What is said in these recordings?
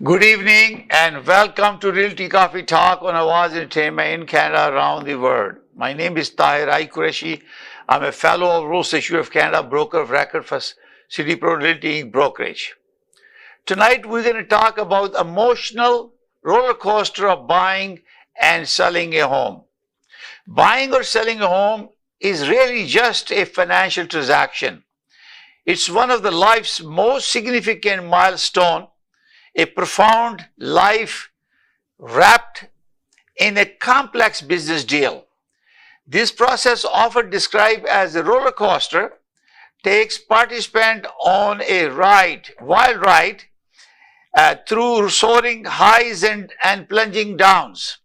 Good evening and welcome to Realty Coffee Talk on Awaz Ent in Canada around the world. My name is Tahir Qureshi. I'm a fellow of Rules Issue of Canada, broker of record for City Pro Realty Brokerage. Tonight we're going to talk about emotional roller coaster of buying and selling a home. Buying or selling a home is really just a financial transaction. It's one of the life's most significant milestones, a profound life wrapped in a complex business deal. This process, often described as a roller coaster, takes participants on a wild ride through soaring highs and plunging downs,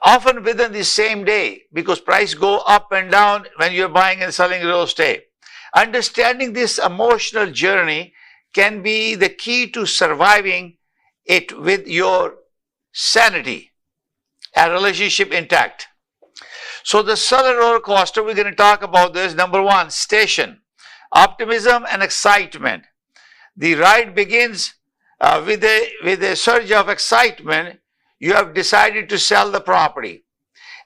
often within the same day, because prices go up and down when you're buying and selling real estate. Understanding this emotional journey can be the key to surviving it with your sanity and relationship intact. So the seller roller coaster, we're going to talk about this. Number one, station, optimism and excitement. The ride begins with a surge of excitement. You have decided to sell the property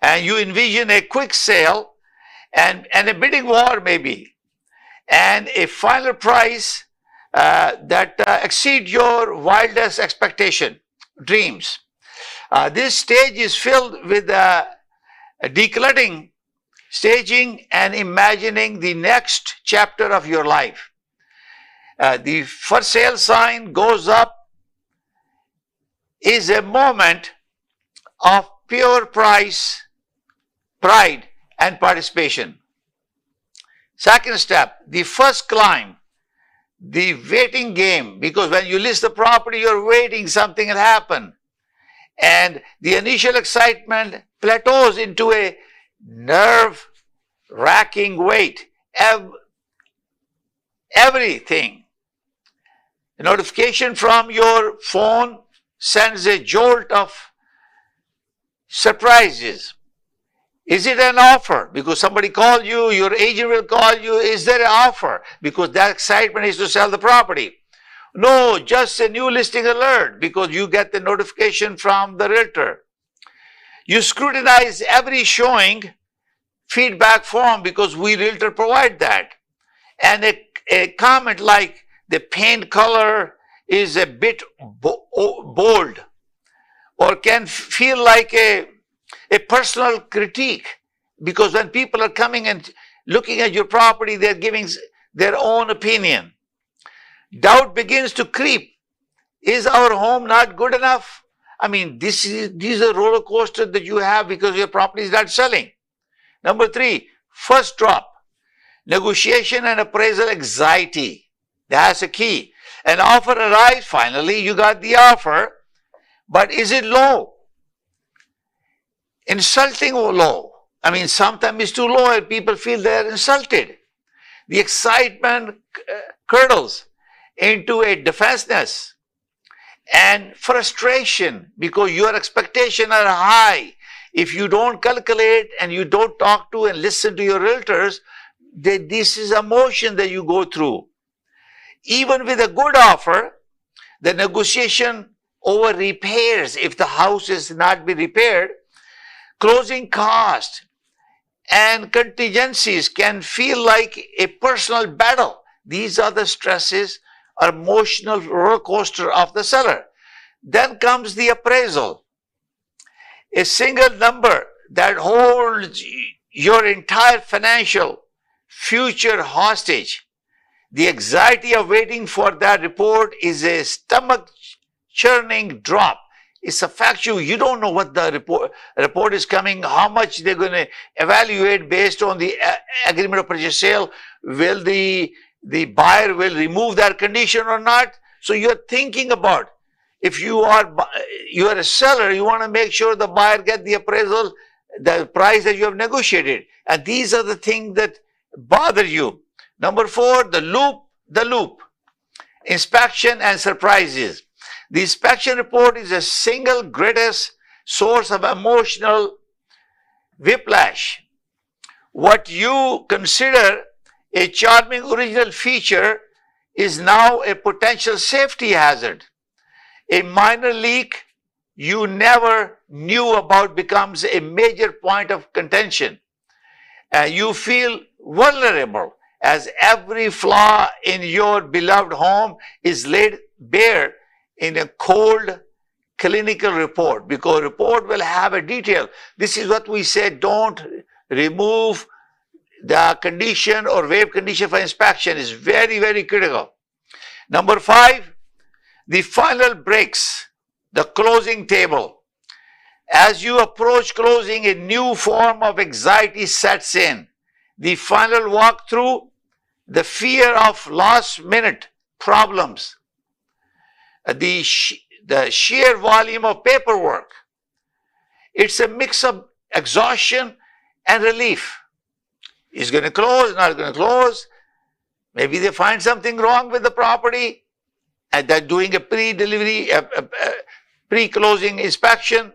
and you envision a quick sale and a bidding war maybe, and a final price that exceed your wildest expectation, dreams. This stage is filled with decluttering, staging, and imagining the next chapter of your life. The for sale sign goes up is a moment of pure pride, and participation. Second step, the first climb, the waiting game, because when you list the property, you're waiting something will happen. And the initial excitement plateaus into a nerve-wracking wait. Everything. A notification from your phone sends a jolt of surprises. Is it an offer? Because somebody called you, your agent will call you. Is there an offer? Because that excitement is to sell the property. No, just a new listing alert, because you get the notification from the realtor. You scrutinize every showing feedback form, because we realtor provide that. And a comment like the paint color is a bit bold, or can feel like a personal critique, because when people are coming and looking at your property, they're giving their own opinion. Doubt begins to creep. Is our home not good enough? I mean, these are roller coasters that you have because your property is not selling. Number three, first drop, negotiation and appraisal anxiety. That's a key. An offer arrives, finally, you got the offer, but is it low? Insulting or low. I mean, sometimes it's too low and people feel they're insulted. The excitement curdles into a defensiveness and frustration, because your expectations are high. If you don't calculate and you don't talk to and listen to your realtors, this is emotion that you go through. Even with a good offer, the negotiation over repairs, if the house is not be repaired, closing costs and contingencies can feel like a personal battle. These are the stresses or emotional roller coaster of the seller. Then comes the appraisal, a single number that holds your entire financial future hostage. The anxiety of waiting for that report is a stomach churning drop. It's a factual. You don't know what the report is coming, how much they're going to evaluate based on the agreement of purchase sale. Will the buyer will remove that condition or not? So you're thinking about, if you are a seller, you want to make sure the buyer get the appraisal, the price that you have negotiated. And these are the things that bother you. Number four, the loop, inspection and surprises. The inspection report is the single greatest source of emotional whiplash. What you consider a charming original feature is now a potential safety hazard. A minor leak you never knew about becomes a major point of contention. And you feel vulnerable as every flaw in your beloved home is laid bare in a cold clinical report, because report will have a detail. This is what we said, don't remove the condition or waive condition for inspection. Is very, very critical. Number 5, the final breaks, the closing table. As you approach closing, a new form of anxiety sets in. The final walkthrough, the fear of last minute problems, the sheer volume of paperwork. It's a mix of exhaustion and relief. Is going to close, not going to close. Maybe they find something wrong with the property and they're doing a pre-delivery, pre-closing inspection.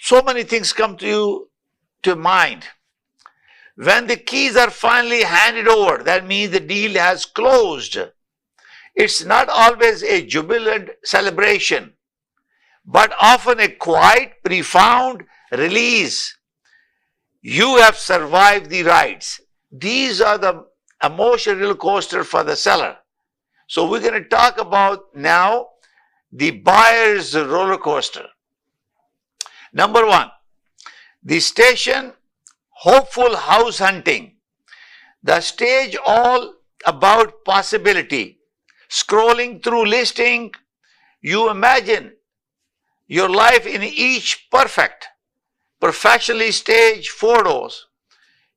So many things come to you to mind. When the keys are finally handed over, that means the deal has closed. It's not always a jubilant celebration, but often a quiet, profound release. You have survived the rides. These are the emotional roller coaster for the seller. So we're going to talk about now the buyer's roller coaster. Number 1, the station, hopeful house hunting. The stage all about possibility. Scrolling through listing, you imagine your life in each perfect, professionally staged photos.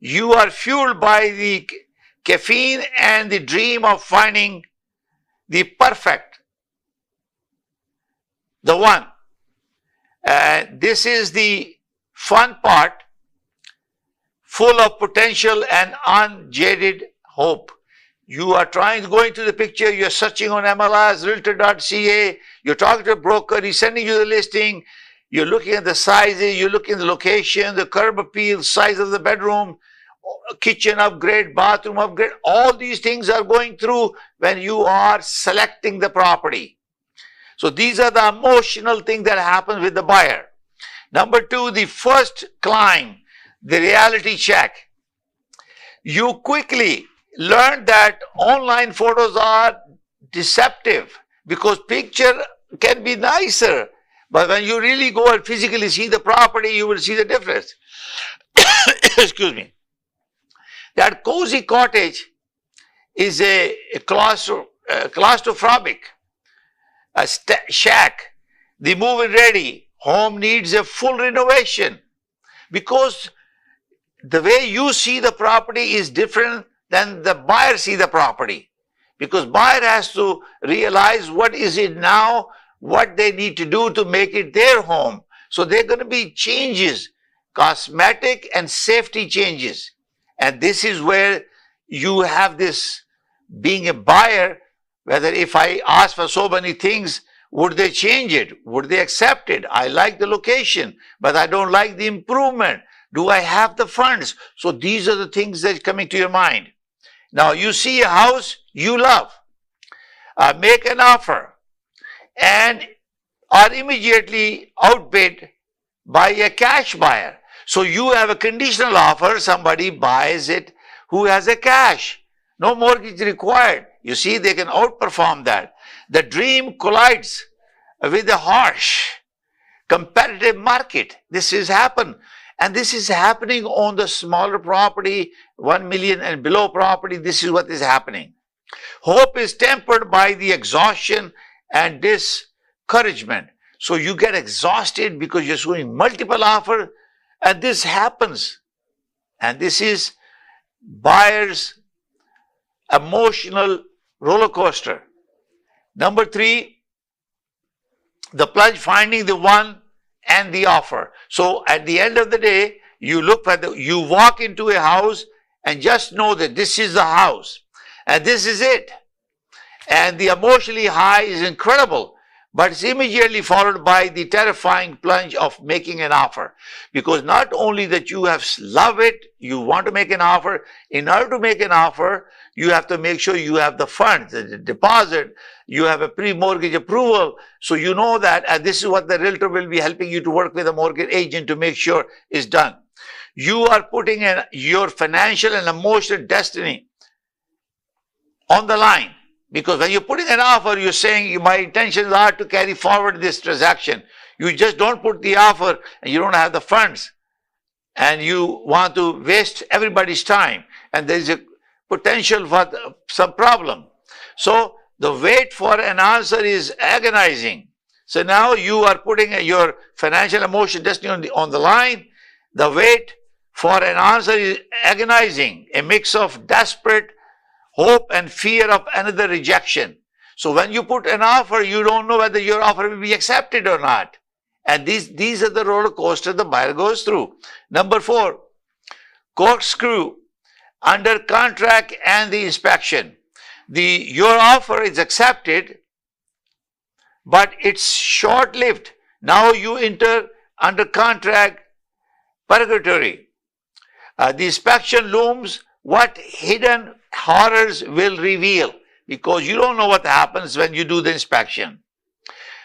You are fueled by the caffeine and the dream of finding the perfect, the one. This is the fun part, full of potential and unjaded hope. You are trying to go into the picture, you're searching on MLS, Realtor.ca, you're talking to a broker, he's sending you the listing, you're looking at the sizes, you're looking at the location, the curb appeal, size of the bedroom, kitchen upgrade, bathroom upgrade. All these things are going through when you are selecting the property. So these are the emotional things that happen with the buyer. Number 2, the first climb, the reality check. You quickly learn that online photos are deceptive because picture can be nicer, but when you really go and physically see the property, you will see the difference. Excuse me. That cozy cottage is a claustrophobic, a shack. The move-in ready home needs a full renovation because the way you see the property is different than the buyer see the property, because buyer has to realize what is it now, what they need to do to make it their home. So there are going to be changes, cosmetic and safety changes. And this is where you have this being a buyer, whether if I ask for so many things, would they change it? Would they accept it? I like the location, but I don't like the improvement. Do I have the funds? So these are the things that are coming to your mind. Now you see a house you love, make an offer, and are immediately outbid by a cash buyer. So you have a conditional offer, somebody buys it who has a cash, no mortgage required. You see, they can outperform that. The dream collides with a harsh, competitive market. This has happened. And this is happening on the smaller property, 1 million and below property. This is what is happening. Hope is tempered by the exhaustion and discouragement. So you get exhausted because you're doing multiple offers, and this happens. And this is buyer's emotional roller coaster. Number 3, the plunge, finding the one and the offer. So at the end of the day, you look at you walk into a house and just know that this is the house and this is it. And the emotionally high is incredible. but it's immediately followed by the terrifying plunge of making an offer. Because not only that you have love it, you want to make an offer. In order to make an offer, you have to make sure you have the funds, the deposit, you have a pre-mortgage approval. So you know that, and this is what the realtor will be helping you to work with a mortgage agent to make sure is done. You are putting your financial and emotional destiny on the line. Because when you're putting an offer, you're saying my intentions are to carry forward this transaction. You just don't put the offer and you don't have the funds. And you want to waste everybody's time. And there's a potential for some problem. So the wait for an answer is agonizing. So now you are putting your financial emotion destiny on the line. The wait for an answer is agonizing, a mix of desperate hope and fear of another rejection. So when you put an offer, you don't know whether your offer will be accepted or not. And these are the roller coaster the buyer goes through. Number 4, corkscrew, under contract and the inspection. Your offer is accepted, but it's short-lived. Now you enter under contract purgatory. The inspection looms. What hidden horrors will reveal, because you don't know what happens when you do the inspection.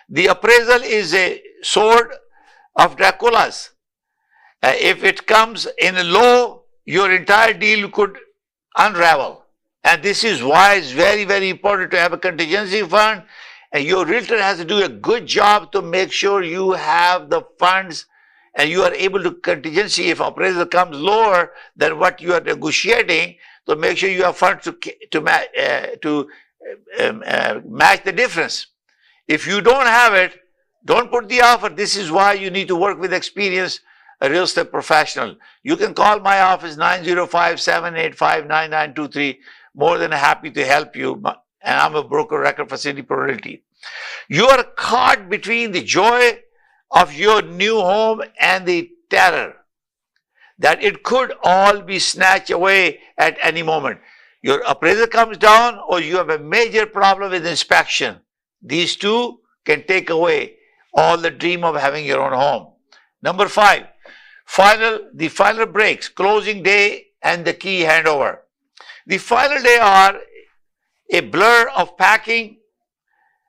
The appraisal is a sword of Dracula's. If it comes in low, your entire deal could unravel. And this is why it's very, very important to have a contingency fund. And your realtor has to do a good job to make sure you have the funds and you are able to contingency if appraisal comes lower than what you are negotiating, to make sure you have funds to match the difference. If you don't have it, don't put the offer. This is why you need to work with experienced real estate professional. You can call my office 905-785-9923. More than happy to help you. And I'm a broker record for City Realty. You are caught between the joy of your new home and the terror that it could all be snatched away at any moment. Your appraisal comes down or you have a major problem with inspection. These two can take away all the dream of having your own home. Number 5, the final breaks, closing day and the key handover. The final day are a blur of packing,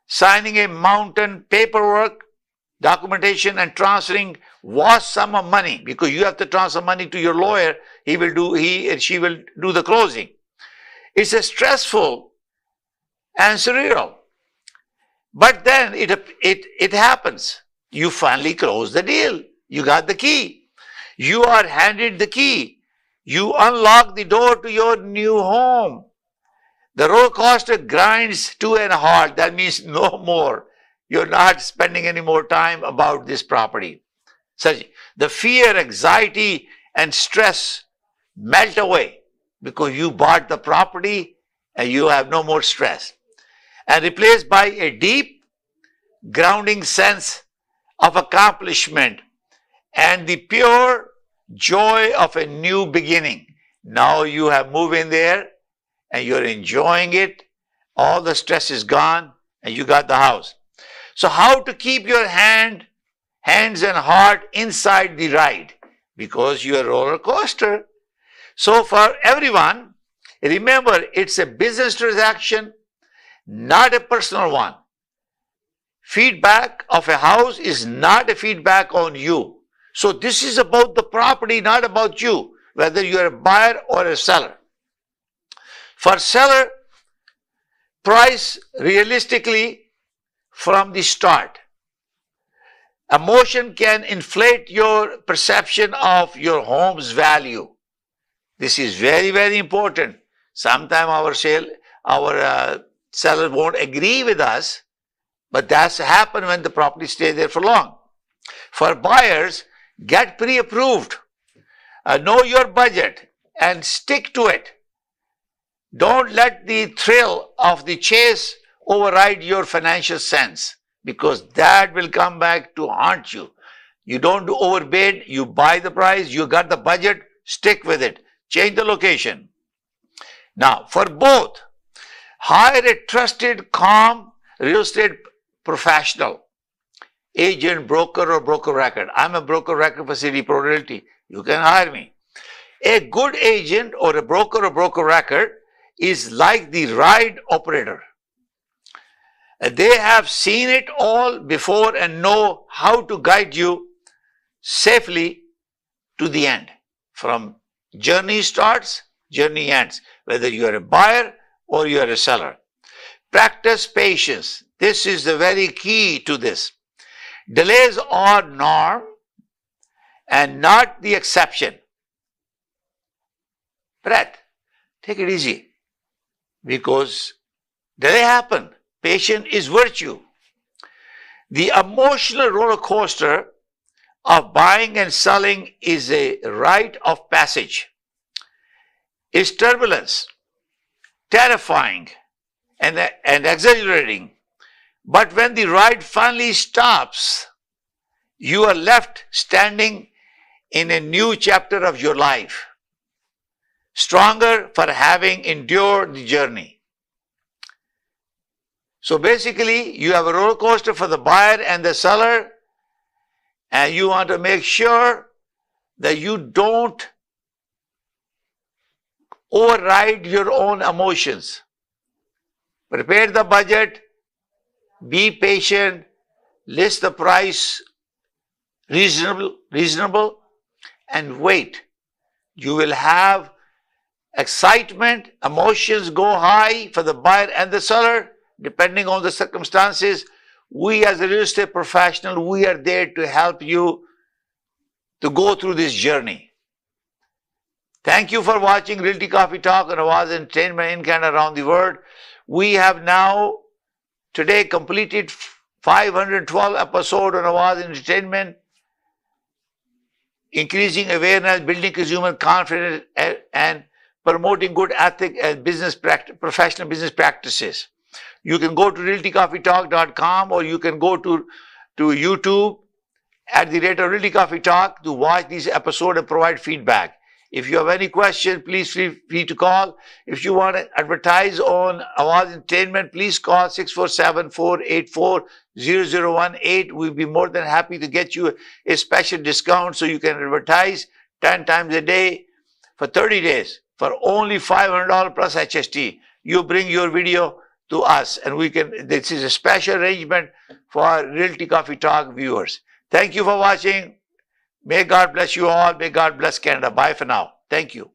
signing a mountain paperwork, documentation, and transferring vast sum of money, because you have to transfer money to your lawyer. He and she will do the closing. It's a stressful and surreal. But then it happens. You finally close the deal. You got the key. You are handed the key. You unlock the door to your new home. The roller coaster grinds to a halt. That means no more. You're not spending any more time about this property. Such the fear, anxiety, and stress melt away because you bought the property and you have no more stress, and replaced by a deep, grounding sense of accomplishment and the pure joy of a new beginning. Now you have moved in there and you're enjoying it. All the stress is gone and you got the house. So how to keep your hands and heart inside the ride? Because you're a roller coaster. So for everyone, remember, it's a business transaction, not a personal one. Feedback of a house is not a feedback on you. So this is about the property, not about you, whether you're a buyer or a seller. For seller, price realistically from the start. Emotion can inflate your perception of your home's value. This is very, very important. Sometimes our seller won't agree with us, but that's happened when the property stays there for long. For buyers, get pre-approved. Know your budget and stick to it. Don't let the thrill of the chase override your financial sense, because that will come back to haunt you. You don't do overbid, you buy the price, you got the budget, stick with it. Change the location. Now, for both, hire a trusted, calm real estate professional, agent, broker, or broker record. I'm a broker record for City Pro Realty. You can hire me. A good agent or a broker record is like the ride operator. They have seen it all before and know how to guide you safely to the end. From journey starts, journey ends, whether you are a buyer or you are a seller. Practice patience. This is the very key to this. Delays are norm and not the exception. Breath. Take it easy, because delay happen. Patience is virtue. The emotional roller coaster of buying and selling is a rite of passage. It's turbulence, terrifying, and exhilarating. But when the ride finally stops, you are left standing in a new chapter of your life, stronger for having endured the journey. So basically, you have a roller coaster for the buyer and the seller, and you want to make sure that you don't override your own emotions. Prepare the budget, be patient, list the price reasonable, and wait. You will have excitement, emotions go high for the buyer and the seller, depending on the circumstances. We as a real estate professional, we are there to help you to go through this journey. Thank you for watching Realty Coffee Talk on Awaz Entertainment in Canada, around the world. We have now today completed 512 episodes on Awaz Entertainment, increasing awareness, building consumer confidence, and promoting good ethics and professional business practices. You can go to realtycoffeetalk.com, or you can go to YouTube at the rate of Realty Coffee Talk to watch these episodes and provide feedback. If you have any questions, please feel free to call. If you want to advertise on Awaz Entertainment, please call 647-484-0018. We'll be more than happy to get you a special discount so you can advertise 10 times a day for 30 days for only $500 plus HST. You bring your video to us, and this is a special arrangement for Realty Coffee Talk viewers. Thank you for watching. May God bless you all. May God bless Canada. Bye for now. Thank you.